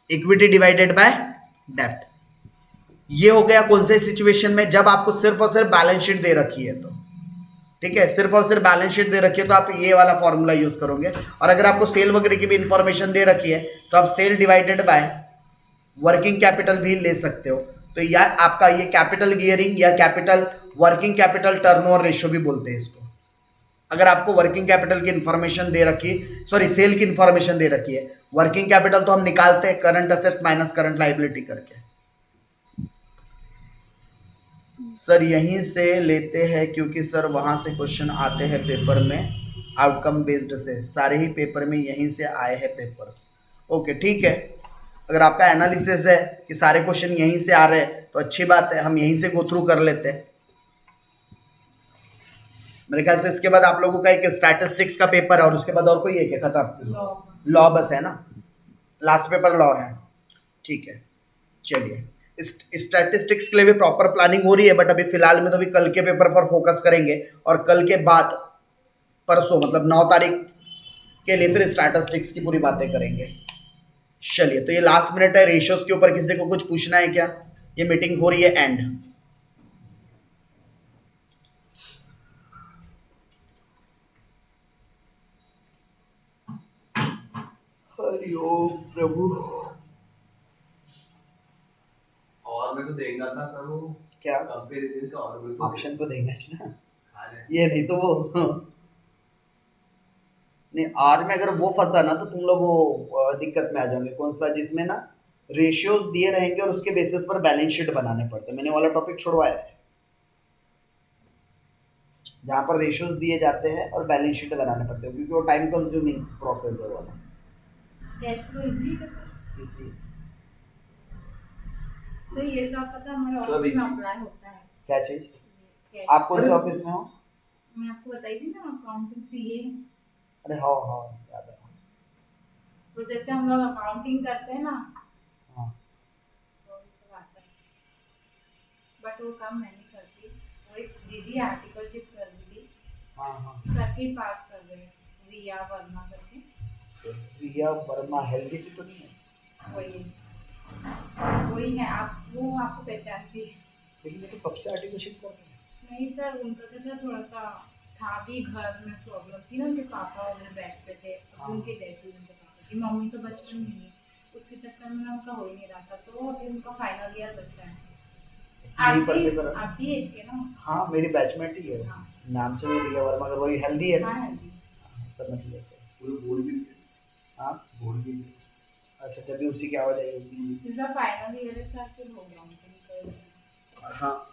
इक्विटी डिवाइडेड बाय डेप्ट, ये हो गया कौन से सिचुएशन में? जब आपको सिर्फ और सिर्फ बैलेंस शीट दे रखी है तो, ठीक है, सिर्फ और सिर्फ बैलेंस शीट दे रखी है तो आप ये वाला फॉर्मूला यूज करोगे। और अगर आपको सेल वगैरह की भी इंफॉर्मेशन दे रखी है तो आप sale divided by working capital भी ले सकते हो। तो यह आपका ये कैपिटल गियरिंग या capital working capital turnover ratio भी बोलते हैं इसको। अगर आपको वर्किंग कैपिटल की इंफॉर्मेशन दे रखी, सॉरी सेल की इंफॉर्मेशन दे रखी है, वर्किंग कैपिटल तो हम निकालते हैं current assets minus current liability करके। सर यहीं से लेते हैं क्योंकि सर वहां से क्वेश्चन आते हैं पेपर में, आउटकम बेस्ड से, सारे ही पेपर में यहीं से आए हैं पेपर्स। ओके ठीक है, अगर आपका एनालिसिस है कि सारे क्वेश्चन यहीं से आ रहे हैं तो अच्छी बात है, हम यहीं से गो थ्रू कर लेते हैं। मेरे ख्याल से इसके बाद आप लोगों का एक स्टैटिस्टिक्स का पेपर है और उसके बाद और कोई है क्या खत्म? लॉ लॉ बस है ना, लास्ट पेपर लॉ है। ठीक है, चलिए स्टैटिस्टिक्स के लिए भी प्रॉपर प्लानिंग हो रही है, बट अभी फिलहाल में तो अभी कल के पेपर पर फोकस करेंगे और कल के बाद परसों मतलब 9 तारीख के लिए फिर स्टैटिस्टिक्स की पूरी बातें करेंगे। चलिए, तो ये लास्ट मिनट है, रेशियोज के ऊपर किसी को कुछ पूछना है क्या? ये मीटिंग हो रही है एंड। हरि ओम प्रभु। और मैं तो देखना था सर वो क्या कंपैरिजन का, और मैं तो ऑप्शन तो देंगे ना, खा जाए। ये नहीं तो वो नहीं, आर में अगर वो फंसा ना तो तुम लोग वो दिक्कत में आ जाओगे। कौन सा? जिसमें ना रेशियोज दिए रहेंगे और उसके बेसिस पर बैलेंस शीट बनाने पड़ते हैं। मैंने वाला टॉपिक छुड़वाया है, जहाँ पर रेशियोज दिए जाते हैं और बैलेंस शीट बनाने पड़ते हैं, क्योंकि वो टाइम कंज्यूमिंग प्रोसेस है वाला। कैश फ्लो इजी है सर। इसी सर ये सब पता हमारे सब ऑफिस में easy। अप्लाई होता है। क्या चीज? कैश आप कौन से ऑफिस में हो? मैं आपको बताई थी ना, अकाउंटिंग सीए। अरे हाँ हाँ, याद है। तो जैसे हम लोग अकाउंटिंग करते हैं ना, हाँ तो ये सब आता है, बट वो काम मैं नहीं करती। वो एक दीदी आर्टिकलशिप कर दी थी, हाँ हाँ। सर्किट पास कर गए, रिया वर्मा करके। रिया वर्मा हेल्दी से तो नहीं है? वही है। आप वो आपको पहचानती है? लेकिन ये तो कब से आर्टिकलशिप कर रहे हैं। नहीं सर, उनका कैसा थोड़ा सा था भी, घर में प्रॉब्लम थी ना, उनके पापा उन्हें बैठ पे थे। हाँ। उनकी डेथ हुई उनके पापा की। मम्मी तो बचपन में ही, उसके चक्कर में ना उनका हो ही नहीं रहा था। तो अभी उनका फाइनल ईयर बचा है। यही पर से करा। आपकी एज के ना? हाँ, मेरी बैचमेट ही है। हाँ नाम से भी रिया वर्मा, अगर वही हेल्दी है ना। हाँ हेल्दी। समझ लिया। अच्छा पूरे बोर्ड भी हाँ, बोर्ड भी अच्छा, जब भी उसी की आवाज आई होगी। इसका फाइनल ईयर है सर, फिर हो गया उनका। हाँ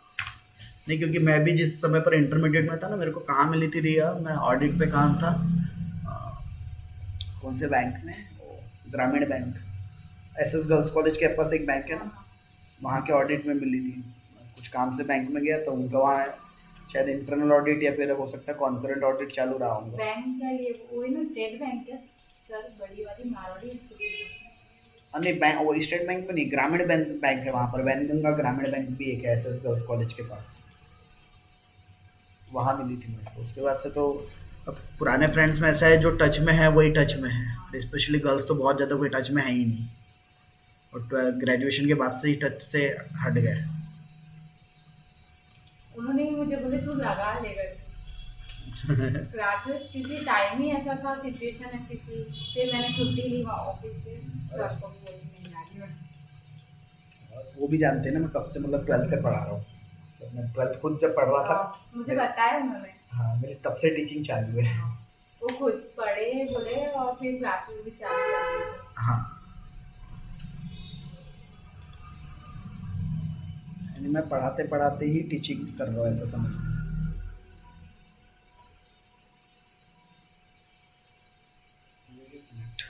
नहीं, क्योंकि मैं भी जिस समय पर इंटरमीडिएट में था ना, मेरे को कहाँ मिली थी रिया, मैं ऑडिट पे काम था। कौन से बैंक में? ग्रामीण बैंक, एसएस गर्ल्स कॉलेज के पास एक बैंक है ना, वहाँ के ऑडिट में मिली थी। कुछ काम से बैंक में गया तो उनका वहाँ शायद इंटरनल ऑडिट या फिर हो सकता है कॉन्करेंट ऑडिट चालू रहा होगा। बैंक का ये वो है ना, स्टेट बैंक है सर, बड़ी वाली मारवाड़ी इंस्टीट्यूट। नहीं, बैंक वो स्टेट बैंक में नहीं, ग्रामीण बैंक है वहाँ पर। वैनगंगा ग्रामीण बैंक भी एक है एसएस गर्ल्स कॉलेज के पास, वहाँ मिली थी मेरे को। उसके बाद से तो अब पुराने फ्रेंड्स में ऐसा है, जो टच में है वही टच में है, और स्पेशली गर्ल्स तो बहुत ज़्यादा कोई टच में है ही नहीं, और ग्रेजुएशन के बाद से ही टच से हट गए। उन्होंने ही मुझे बोले तू लगा लेगा क्लासेस, क्योंकि टाइम ही ऐसा था, सिचुएशन ऐसी थी। फिर मैंने छुट्टी ली वहाँ ऑफिस से। सर को भी बोली नहीं आ रही मैं। और वो भी जानते हैं ना मैं कब से मतलब 12th से पढ़ा रहा हूँ। तो मैं 12th खुद जब पढ़ रहा था, मुझे बताया उन्होंने। हाँ, मेरी तब से टीचिंग चालू है। वो खुद पढ़े बोले, और फिर क्लासेस भी चालू कर दी। हाँ, यानी मैं पढ़ाते पढ़ाते ही टीचिंग कर रहा हूँ, ऐसा समझ लो। एक मिनट।